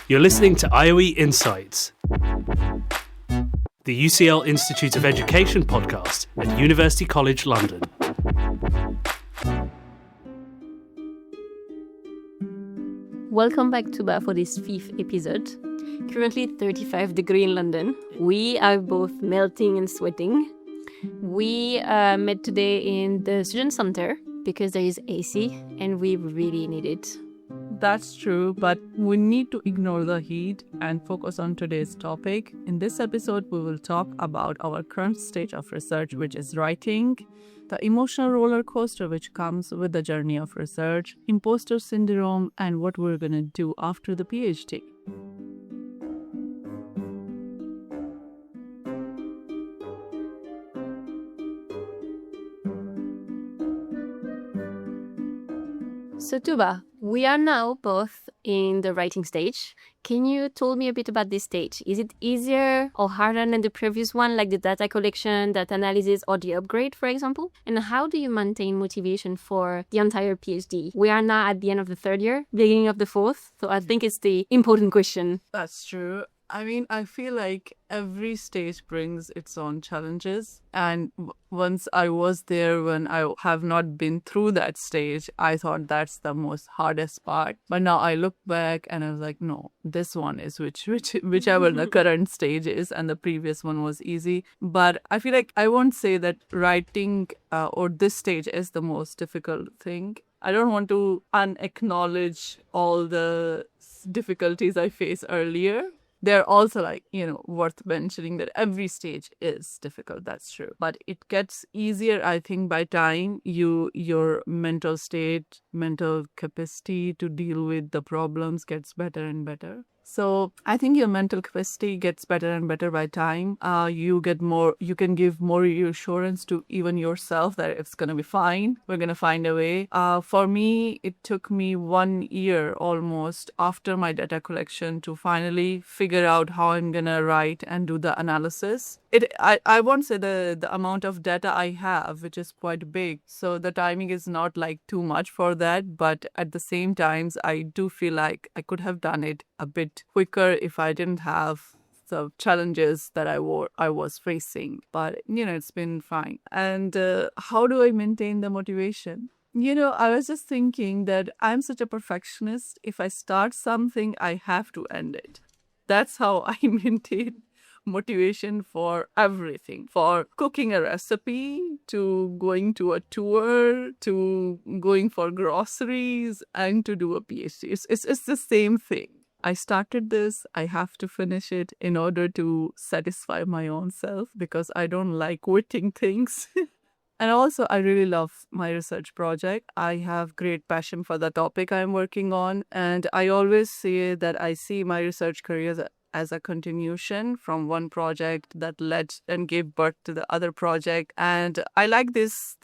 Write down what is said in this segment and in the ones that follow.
You're listening to IOE Insights, the UCL Institute of Education podcast at University College London. Welcome back, Tooba, for this 5th episode. Currently 35 degrees in London. We are both melting and sweating. We met today in the student center because there is AC and we really need it. That's true, but we need to ignore the heat and focus on today's topic. In this episode, we will talk about our current stage of research, which is writing, the emotional roller coaster which comes with the journey of research, imposter syndrome, and what we're going to do after the PhD. So Tooba, we are now both in the writing stage. Can you tell me a bit about this stage? Is it easier or harder than the previous one, like the data collection, data analysis, or the upgrade, for example? And how do you maintain motivation for the entire PhD? We are now at the end of the 3rd year, beginning of the 4th, so I think it's the important question. That's true. I feel like every stage brings its own challenges. And once I was there, when I have not been through that stage, I thought that's the most hardest part. But now I look back and I was like, no, this one is whichever the current stage is, and the previous one was easy. But I feel like I won't say that writing or this stage is the most difficult thing. I don't want to unacknowledge all the difficulties I faced earlier. They're also worth mentioning that every stage is difficult. That's true. But it gets easier, I think, by time your mental state, mental capacity to deal with the problems gets better and better. So I think your mental capacity gets better and better by time. You can give more reassurance to even yourself that it's going to be fine. We're going to find a way. For me, it took me 1 year almost after my data collection to finally figure out how I'm going to write and do the analysis. I won't say the amount of data I have, which is quite big. So the timing is not like too much for that. But at the same times, I do feel like I could have done it a bit quicker if I didn't have the challenges that I was facing. But, it's been fine. And how do I maintain the motivation? I was just thinking that I'm such a perfectionist. If I start something, I have to end it. That's how I maintain motivation for everything, for cooking a recipe, to going to a tour, to going for groceries, and to do a PhD. It's the same thing. I started this, I have to finish it in order to satisfy my own self, because I don't like quitting things. And also, I really love my research project. I have great passion for the topic I'm working on. And I always say that I see my research career as a continuation from one project that led and gave birth to the other project. And I like this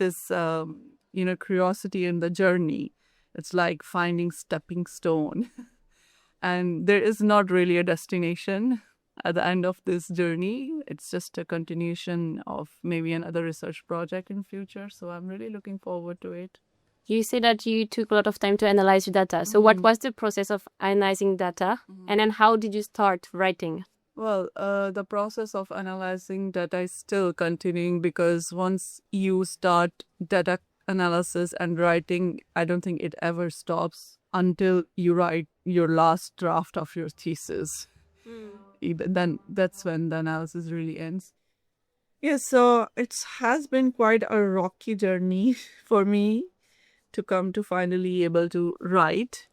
curiosity in the journey. It's like finding stepping stone. And there is not really a destination at the end of this journey. It's just a continuation of maybe another research project in future. So I'm really looking forward to it. You say that you took a lot of time to analyze your data. So what was the process of analyzing data? And then how did you start writing? Well, the process of analyzing data is still continuing, because once you start data analysis and writing, I don't think it ever stops until you write your last draft of your thesis. Then that's when the analysis really ends. Yeah, so it has been quite a rocky journey for me to come to finally able to write.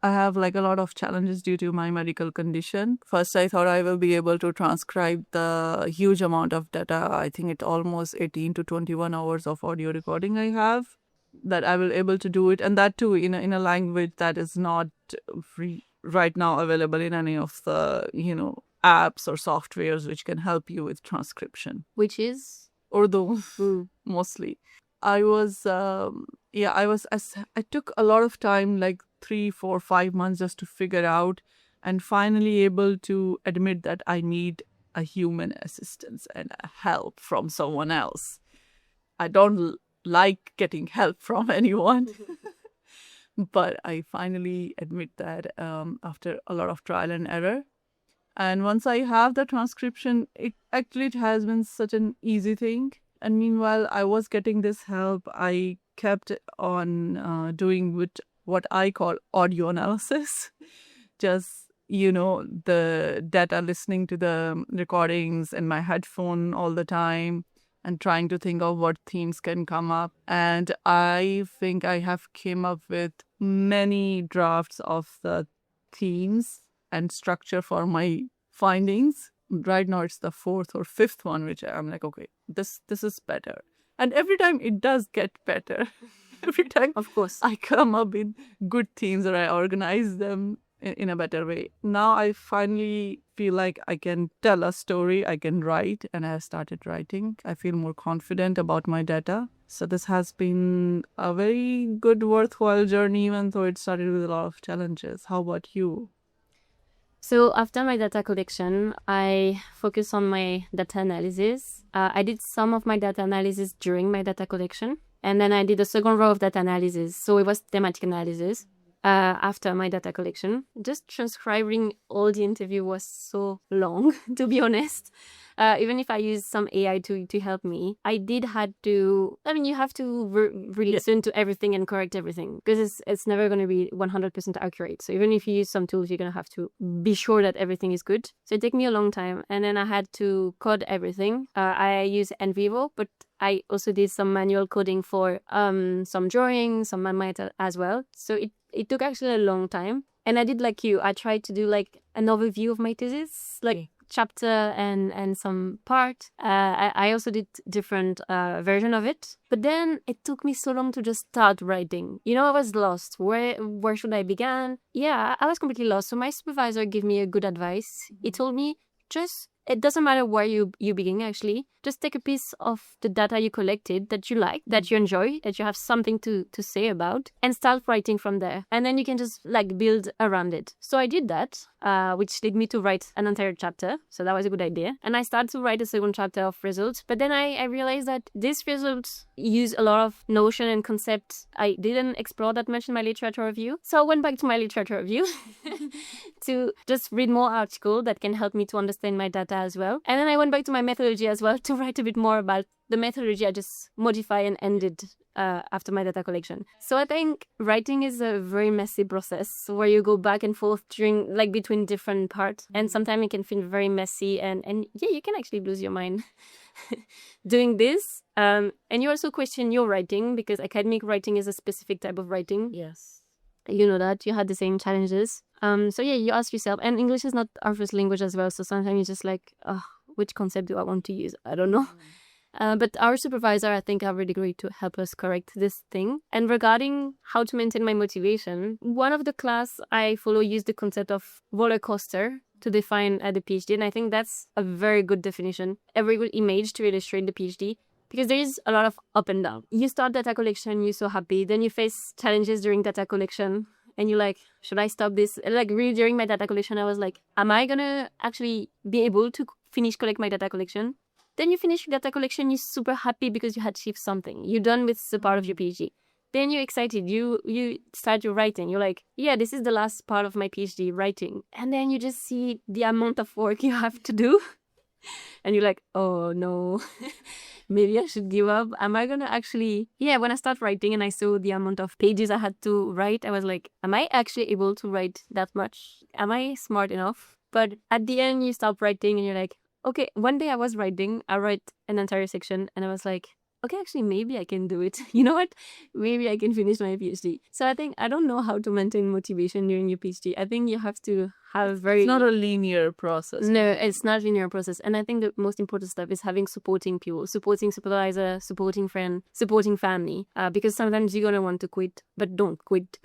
I have a lot of challenges due to my medical condition. First, I thought I will be able to transcribe the huge amount of data. I think it's almost 18 to 21 hours of audio recording I have, that I will able to do it. And that too in a language that is not free right now available in any of the, apps or softwares which can help you with transcription. Which is? Urdu, mostly. I took a lot of time, 3, 4, 5 months just to figure out, and finally able to admit that I need a human assistance and a help from someone else. I don't like getting help from anyone. But I finally admit that after a lot of trial and error. And once I have the transcription, it has been such an easy thing. And meanwhile, I was getting this help. I kept on doing what I call audio analysis. Just, the data, listening to the recordings in my headphone all the time and trying to think of what themes can come up. And I think I have came up with many drafts of the themes and structure for my findings. Right now it's the fourth or fifth one, which I'm like, okay, this is better. And every time it does get better. Every time, Of course. I come up with good themes or I organize them in a better way. Now I finally feel like I can tell a story, I can write, and I have started writing. I feel more confident about my data. So this has been a very good, worthwhile journey, even though it started with a lot of challenges. How about you? So after my data collection, I focused on my data analysis. I did some of my data analysis during my data collection. And then I did a second row of data analysis. So it was thematic analysis after my data collection. Just transcribing all the interview was so long, to be honest. Even if I used some AI to help me, I did had to, you have to really listen to everything and correct everything because it's never going to be 100% accurate. So even if you use some tools, you're going to have to be sure that everything is good. So it took me a long time. And then I had to code everything. I use envision, but I also did some manual coding for some drawings, some manual as well. So it took actually a long time. And I did like you. I tried to do like an overview of my thesis, like chapter and some part. I also did different version of it. But then it took me so long to just start writing. I was lost. Where should I begin? Yeah, I was completely lost. So my supervisor gave me a good advice. He told me, it doesn't matter where you begin, actually. Just take a piece of the data you collected that you like, that you enjoy, that you have something to say about, and start writing from there. And then you can just build around it. So I did that, which led me to write an entire chapter. So that was a good idea. And I started to write a second chapter of results. But then I realized that these results use a lot of notion and concepts I didn't explore that much in my literature review. So I went back to my literature review to just read more articles that can help me to understand my data as well. And then I went back to my methodology as well to write a bit more about the methodology I just modified and ended after my data collection. So I think writing is a very messy process where you go back and forth between different parts. And sometimes it can feel very messy and you can actually lose your mind doing this. And you also question your writing because academic writing is a specific type of writing. Yes. You know that. You had the same challenges. So yeah, you ask yourself, and English is not our first language as well. So sometimes you're just like, which concept do I want to use? I don't know. But our supervisor, I think, are really great to help us correct this thing. And regarding how to maintain my motivation, one of the class I follow used the concept of roller coaster to define the PhD. And I think that's a very good definition, a very good image to illustrate the PhD. Because there is a lot of up and down. You start data collection, you're so happy. Then you face challenges during data collection. And you're like, should I stop this? Really during my data collection, I was like, am I going to actually be able to collect my data collection? Then you finish your data collection, you're super happy because you had achieved something. You're done with the part of your PhD. Then you're excited. You start your writing. You're like, yeah, this is the last part of my PhD, writing. And then you just see the amount of work you have to do. And you're like, oh no, maybe I should give up. Am I going to actually... Yeah, when I start writing and I saw the amount of pages I had to write, I was like, am I actually able to write that much? Am I smart enough? But at the end, you stop writing and you're like, okay, one day I was writing, I wrote an entire section and I was like, okay, actually, maybe I can do it. You know what? Maybe I can finish my PhD. So I don't know how to maintain motivation during your PhD. I think you have to have It's not a linear process. No, it's not a linear process. And I think the most important stuff is having supporting people, supporting supervisor, supporting friend, supporting family. Because sometimes you're going to want to quit, but don't quit.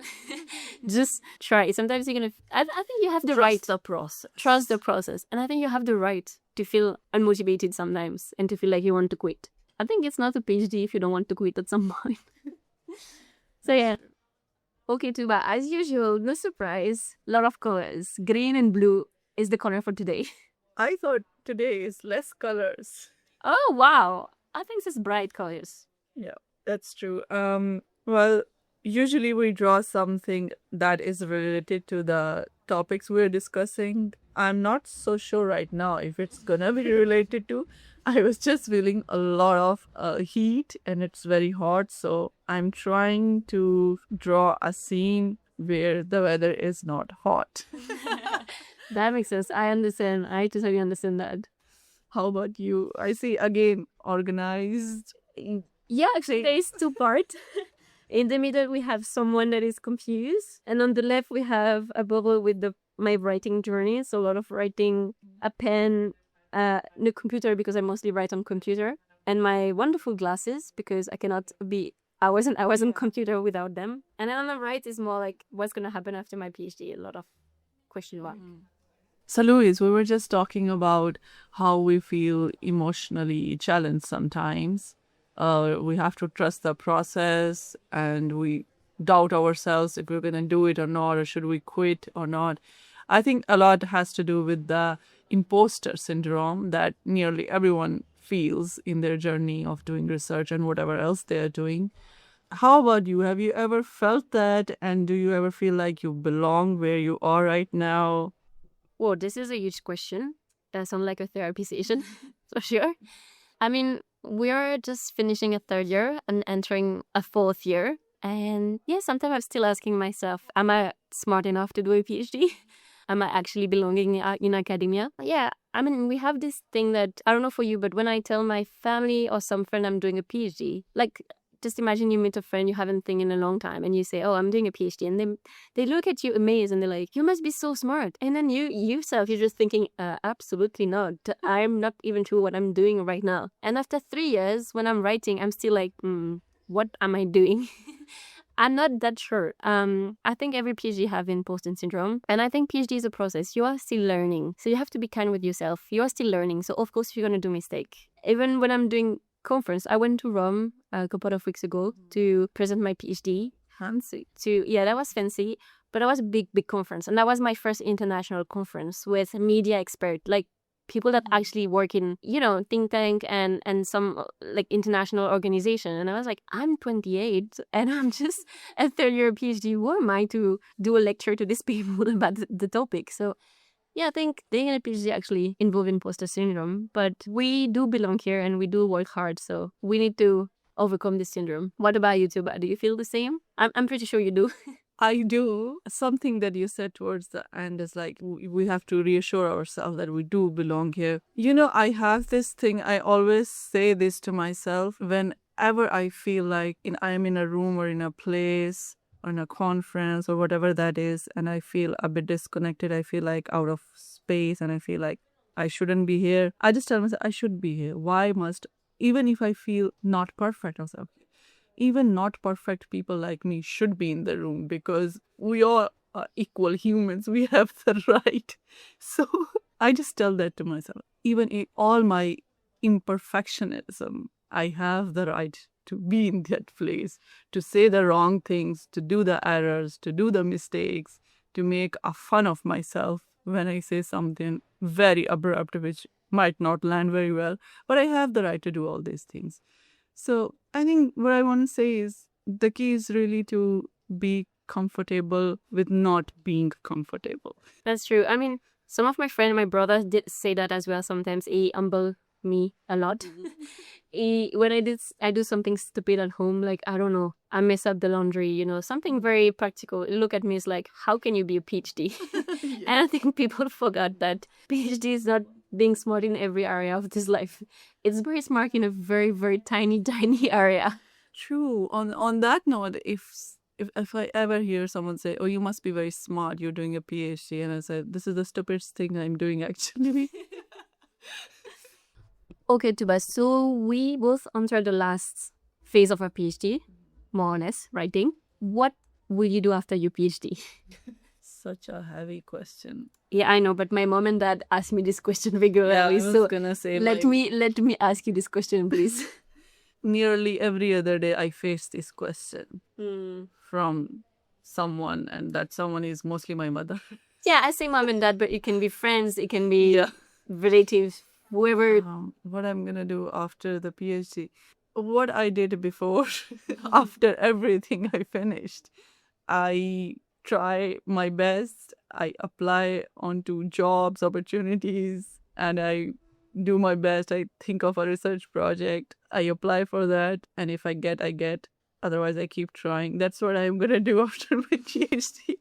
Just try. Sometimes you're going to... I think you have the right... Trust the process. Trust the process. And I think you have the right to feel unmotivated sometimes and to feel like you want to quit. I think it's not a PhD if you don't want to quit at some point. So yeah. Okay, Tooba, as usual, no surprise, lot of colors. Green and blue is the color for today. I thought today is less colors. Oh, wow. I think it's bright colors. Yeah, that's true. Well, usually we draw something that is related to the topics we're discussing. I'm not so sure right now if it's gonna be related to. I was just feeling a lot of heat and it's very hot, so I'm trying to draw a scene where the weather is not hot. That makes sense. I understand. I totally understand that. How about you? I see again organized. Yeah, actually, there is two parts. In the middle, we have someone that is confused. And on the left, we have a bubble with my writing journey. So a lot of writing, a pen, the computer, because I mostly write on computer. And my wonderful glasses, because I cannot be hours and hours on computer without them. And then on the right is more like what's going to happen after my PhD. A lot of question mark. So, Louise, we were just talking about how we feel emotionally challenged sometimes. We have to trust the process and we doubt ourselves if we're going to do it or not, or should we quit or not. I think a lot has to do with the imposter syndrome that nearly everyone feels in their journey of doing research and whatever else they're doing. How about you? Have you ever felt that? And do you ever feel like you belong where you are right now? Whoa, this is a huge question. That sounds like a therapy session, for sure. I mean, we are just finishing a third year and entering a fourth year. And yeah, sometimes I'm still asking myself, am I smart enough to do a PhD? Am I actually belonging in academia? Yeah, I mean, we have this thing that, I don't know for you, but when I tell my family or some friend I'm doing a PhD, like, just imagine you meet a friend you haven't seen in a long time and you say, oh, I'm doing a PhD. And they look at you amazed and they're like, you must be so smart. And then you're just thinking, absolutely not. I'm not even sure what I'm doing right now. And after 3 years, when I'm writing, I'm still like, what am I doing? I'm not that sure. I think every PhD have imposter syndrome. And I think PhD is a process. You are still learning. So you have to be kind with yourself. You are still learning. So of course, you're going to do mistake. Even when I'm doing conference, I went to Rome a couple of weeks ago to present my PhD. Fancy. That was fancy. But that was a big conference. And that was my first international conference with media expert, like people that actually work in, think tank and some like international organization. And I was like, I'm 28 and I'm just a third year PhD. Who am I to do a lecture to these people about the topic? So yeah, I think being in a PhD actually involves imposter syndrome, but we do belong here and we do work hard. So we need to overcome this syndrome. What about you, Tooba? Do you feel the same? I'm pretty sure you do. I do. Something that you said towards the end is like, we have to reassure ourselves that we do belong here. I have this thing, I always say this to myself whenever I feel like I'm in a room or in a place or in a conference or whatever that is, and I feel a bit disconnected, I feel like out of space, and I feel like I shouldn't be here. I just tell myself, I should be here. Why must, even if I feel not perfect, I say, okay, even not perfect people like me should be in the room because we all are equal humans. We have the right. So I just tell that to myself. Even in all my imperfectionism, I have the right to be in that place, to say the wrong things, to do the errors, to do the mistakes, to make a fun of myself when I say something very abrupt, which might not land very well. But I have the right to do all these things. So I think what I want to say is the key is really to be comfortable with not being comfortable. That's true. I mean, some of my friends, my brother did say that as well. Sometimes he humble me a lot. When I do something stupid at home, like, I don't know, I mess up the laundry, something very practical. Look at me, it's like, how can you be a PhD? Yeah. And I think people forgot that PhD is not being smart in every area of this life. It's very smart in a very, very tiny area. True. On that note, if I ever hear someone say, oh, you must be very smart, you're doing a PhD, and I said, this is the stupidest thing I'm doing actually. Okay, Tooba, so we both entered the last phase of our PhD, more or less, writing. What will you do after your PhD? Such a heavy question. Yeah, I know, but my mom and dad ask me this question regularly. Yeah, I was gonna say, let me ask you this question, please. Nearly every other day I face this question from someone, and that someone is mostly my mother. Yeah, I say mom and dad, but it can be friends, it can be relatives, whoever. What I'm gonna do after the PhD. what I did before, after everything I finished, I try my best. I apply onto jobs, opportunities, and I do my best. I think of a research project. I apply for that, and if I get, I get. Otherwise, I keep trying. That's what I'm gonna do after my PhD.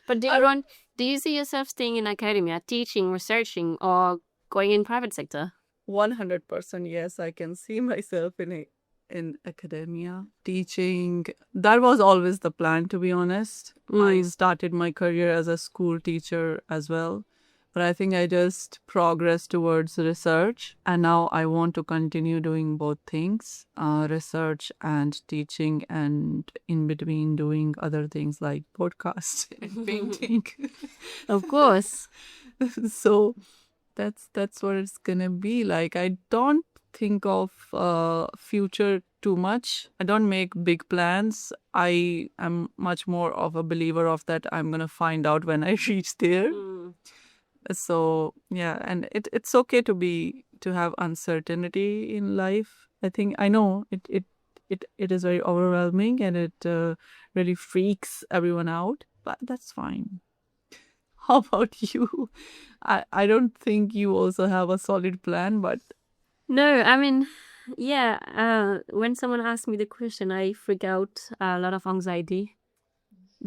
But do you see yourself staying in academia, teaching, researching, or going in private sector? 100% yes, I can see myself in academia, teaching. That was always the plan, to be honest. I started my career as a school teacher as well. But I think I just progressed towards research. And now I want to continue doing both things, research and teaching, and in between doing other things like podcasts and painting. Of course. So that's what it's gonna be like. I don't think of future too much. I don't make big plans. I am much more of a believer of that I'm gonna find out when I reach there. So yeah, and it's okay to have uncertainty in life. I know it is very overwhelming, and it really freaks everyone out, but that's fine. How about you? I don't think you also have a solid plan, but No, I mean, yeah, when someone asks me the question, I freak out, a lot of anxiety,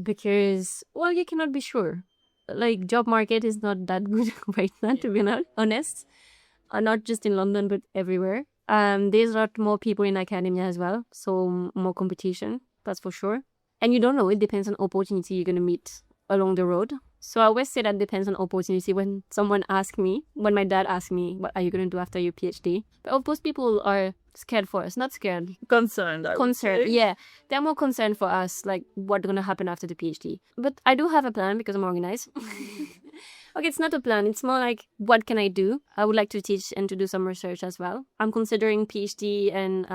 because, well, you cannot be sure. Like, job market is not that good right now, to be honest. Not just in London, but everywhere. There's a lot more people in academia as well, so more competition, that's for sure. And you don't know, it depends on opportunity you're going to meet along the road. So I always say that depends on opportunity. When my dad asks me, what are you going to do after your PhD? But of course, people are scared for us, not scared. concerned. Concerned, yeah. They're more concerned for us, like what's going to happen after the PhD. But I do have a plan because I'm organized. Okay, it's not a plan. It's more like, what can I do? I would like to teach and to do some research as well. I'm considering PhD and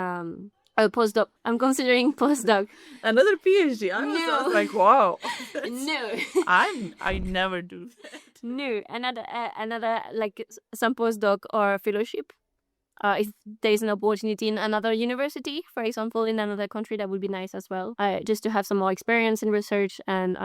a postdoc. I'm considering postdoc. Another PhD. I was like, wow. No. I never do that. No, another like some postdoc or fellowship. If there is an opportunity in another university, for example, in another country, that would be nice as well. Just to have some more experience in research and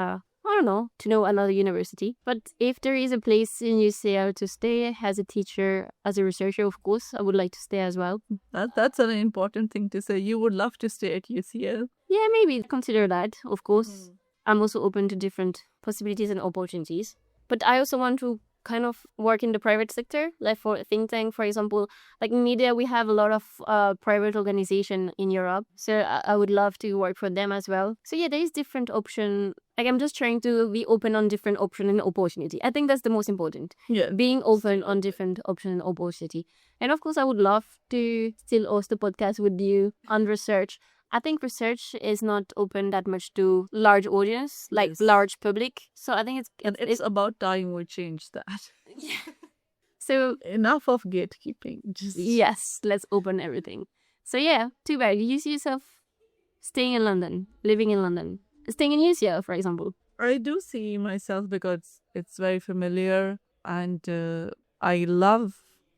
I don't know, to know another university. But if there is a place in UCL to stay as a teacher, as a researcher, of course, I would like to stay as well. That's an important thing to say. You would love to stay at UCL. Yeah, maybe consider that, of course. I'm also open to different possibilities and opportunities. But I also want to kind of work in the private sector, like for a think tank, for example. Like in media, we have a lot of private organization in Europe. So I would love to work for them as well. So yeah, there is different option. Like I'm just trying to be open on different option and opportunity. I think that's the most important. Yeah. Being open on different option and opportunity. And of course, I would love to still host a podcast with you on research. I think research is not open that much to large audience, like large public. So I think it's about time we change that. Yeah. So enough of gatekeeping. Yes, let's open everything. So yeah, too bad. You see yourself staying in London, living in London, staying in UCL, for example. I do see myself because it's very familiar, and I love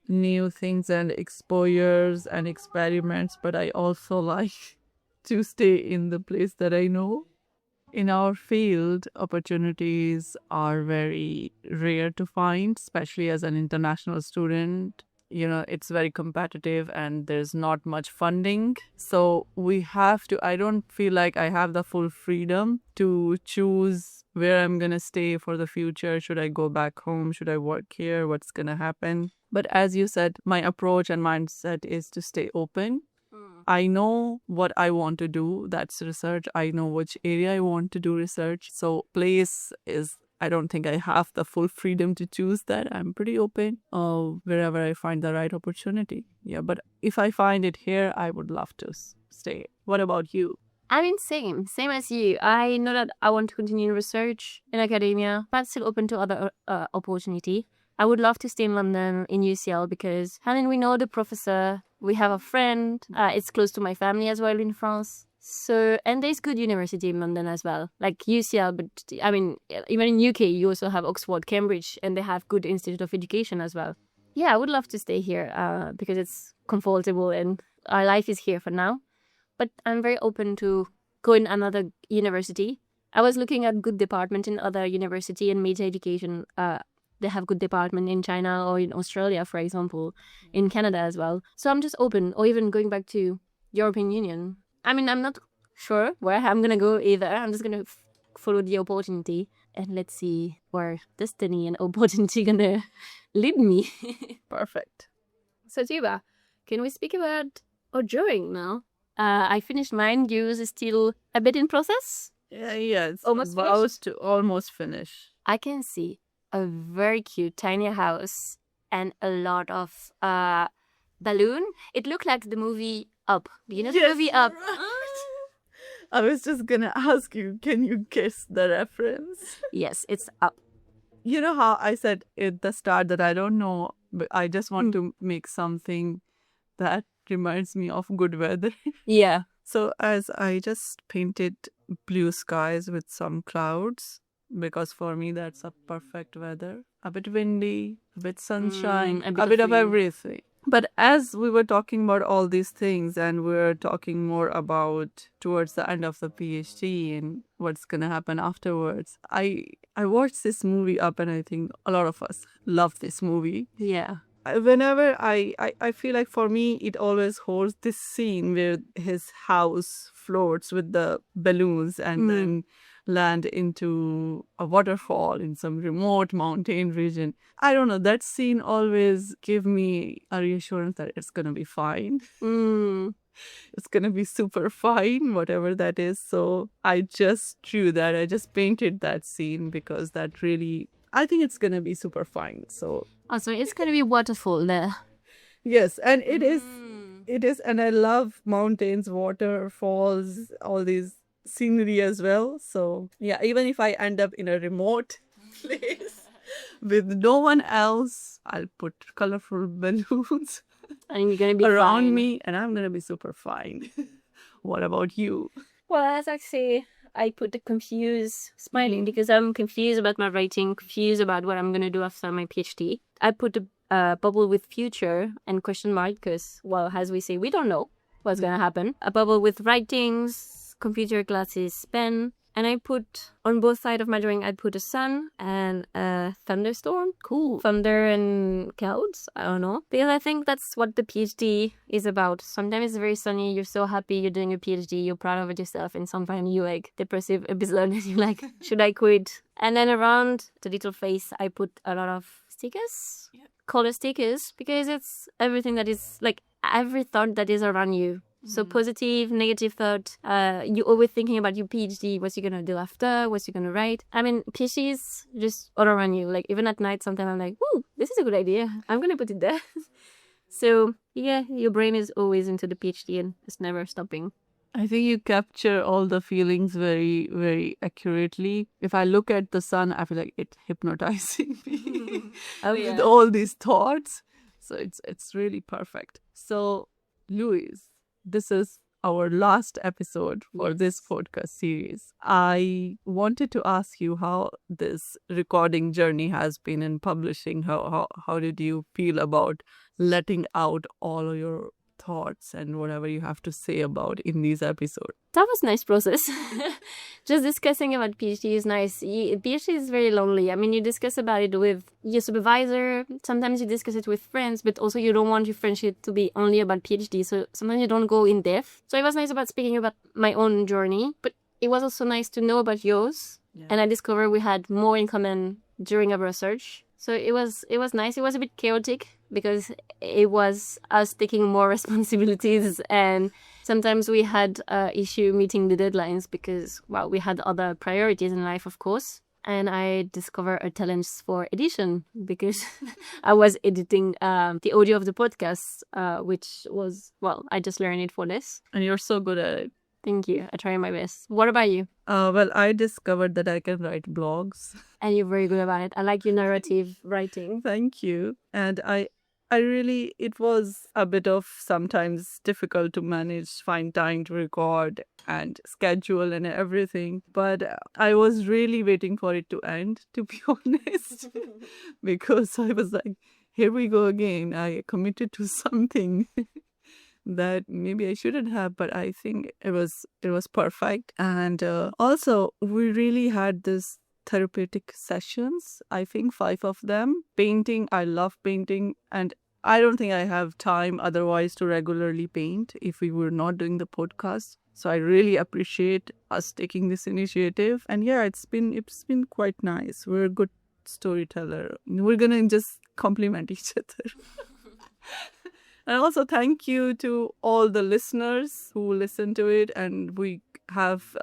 new things and exposures and experiments, but I also like to stay in the place that I know. In our field, opportunities are very rare to find, especially as an international student. You know, it's very competitive and there's not much funding. So I don't feel like I have the full freedom to choose where I'm going to stay for the future. Should I go back home? Should I work here? What's going to happen? But as you said, my approach and mindset is to stay open. I know what I want to do. That's research. I know which area I want to do research. So I don't think I have the full freedom to choose that. I'm pretty open wherever I find the right opportunity. Yeah, but if I find it here, I would love to stay. What about you? I mean, same as you. I know that I want to continue research in academia, but still open to other opportunity. I would love to stay in London, in UCL, because we know the professor. We have a friend. It's close to my family as well in France. So, and there's good university in London as well, like UCL. But I mean, even in UK, you also have Oxford, Cambridge, and they have good institute of education as well. Yeah, I would love to stay here because it's comfortable and our life is here for now. But I'm very open to go in another university. I was looking at good department in other university and media education. They have good department in China or in Australia, for example, in Canada as well. So I'm just open, or even going back to European Union. I mean, I'm not sure where I'm going to go either. I'm just going to follow the opportunity and let's see where destiny and opportunity going to lead me. Perfect. So Tooba, can we speak about our drawing now? I finished mine. Yours is still a bit in process? Yeah, it's Almost about finished? to almost finish. I can see a very cute tiny house and a lot of balloon. It looked like the movie Up. Do you know the movie Up? I was just gonna ask you, can you guess the reference? Yes, it's Up. You know how I said at the start that I don't know, but I just want to make something that reminds me of good weather. Yeah. So as I just painted blue skies with some clouds, because for me that's a perfect weather. A bit windy, a bit sunshine, a bit of wind. everything. But as we were talking about all these things and we were talking more about towards the end of the PhD and what's going to happen afterwards, I watched this movie Up and I think a lot of us love this movie. Yeah. Whenever I feel like for me, it always holds this scene where his house floats with the balloons and then land into a waterfall in some remote mountain region. I don't know, that scene always gave me a reassurance that it's going to be fine. It's going to be super fine, whatever that is. So I just drew that. I just painted that scene because that really, I think it's going to be super fine. So So it's going to be waterfall there. yes, and it is, and I love mountains, waterfalls, all these scenery as well. So yeah, even if I end up in a remote place with no one else, I'll put colorful balloons And you're going to be around fine. me and I'm gonna be super fine. What about you? Well, as I say, I put the confused smiling because I'm confused about my writing, confused about what I'm going to do after my PhD. I put a bubble with future and question mark because, well, as we say, we don't know what's going to happen. A bubble with writings, computer glasses, pen. And I put, on both sides of my drawing, I put a sun and a thunderstorm. Cool. Thunder and clouds. I don't know. Because I think that's what the PhD is about. Sometimes it's very sunny. You're so happy you're doing a PhD. You're proud of yourself. And sometimes you're like depressive episode and you're like, should I quit? And then around the little face, I put a lot of stickers. Yeah. Color stickers. Because it's everything that is like every thought that is around you. So positive, negative thought, you're always thinking about your PhD, what's you going to do after, what's you going to write. I mean, PhD is just all around you. Like, even at night, sometimes I'm like, woo, this is a good idea. I'm going to put it there. So, yeah, your brain is always into the PhD and it's never stopping. I think you capture all the feelings very, very accurately. If I look at the sun, I feel like it's hypnotizing me with all these thoughts. So it's really perfect. So, Louise, this is our last episode for this podcast series. I wanted to ask you how this recording journey has been in publishing. How did you feel about letting out all of your thoughts and whatever you have to say about in these episodes? That was a nice process. Just discussing about PhD is nice. PhD is very lonely. I mean, you discuss about it with your supervisor. Sometimes you discuss it with friends, but also you don't want your friendship to be only about PhD. So sometimes you don't go in depth. So it was nice about speaking about my own journey, but it was also nice to know about yours. Yeah. And I discovered we had more in common during our research. So it was nice. It was a bit chaotic because it was us taking more responsibilities and sometimes we had issue meeting the deadlines because, well, we had other priorities in life, of course. And I discovered a talent for edition because I was editing the audio of the podcast, which was, well, I just learned it for this. And you're so good at it. Thank you. I try my best. What about you? Well, I discovered that I can write blogs. And you're very good about it. I like your narrative writing. Thank you. And I really, it was a bit of sometimes difficult to manage, find time to record and schedule and everything. But I was really waiting for it to end, to be honest, because I was like, here we go again. I committed to something. that maybe I shouldn't have, but I think it was perfect. And also, we really had this therapeutic sessions. I think 5 of them. Painting, I love painting, and I don't think I have time otherwise to regularly paint if we were not doing the podcast. So I really appreciate us taking this initiative. And yeah, it's been quite nice. We're a good storyteller. We're gonna just compliment each other. And also thank you to all the listeners who listen to it, and we have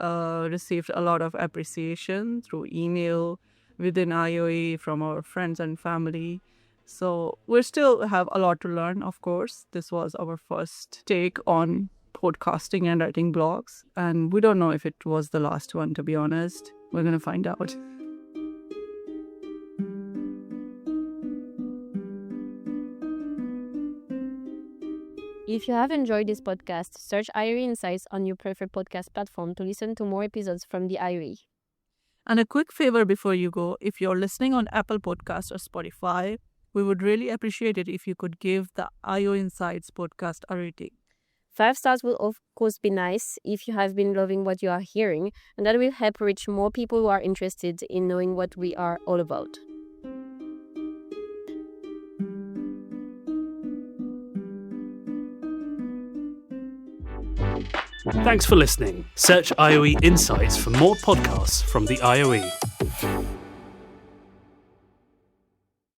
received a lot of appreciation through email within IOE from our friends and family. So we still have a lot to learn, of course. This was our first take on podcasting and writing blogs, and we don't know if it was the last one, to be honest. We're going to find out. If you have enjoyed this podcast, search IOE Insights on your preferred podcast platform to listen to more episodes from the IOE. And a quick favor before you go, if you're listening on Apple Podcasts or Spotify, we would really appreciate it if you could give the IOE Insights podcast a rating. 5 stars will of course be nice if you have been loving what you are hearing, and that will help reach more people who are interested in knowing what we are all about. Thanks for listening. Search IOE Insights for more podcasts from the IOE.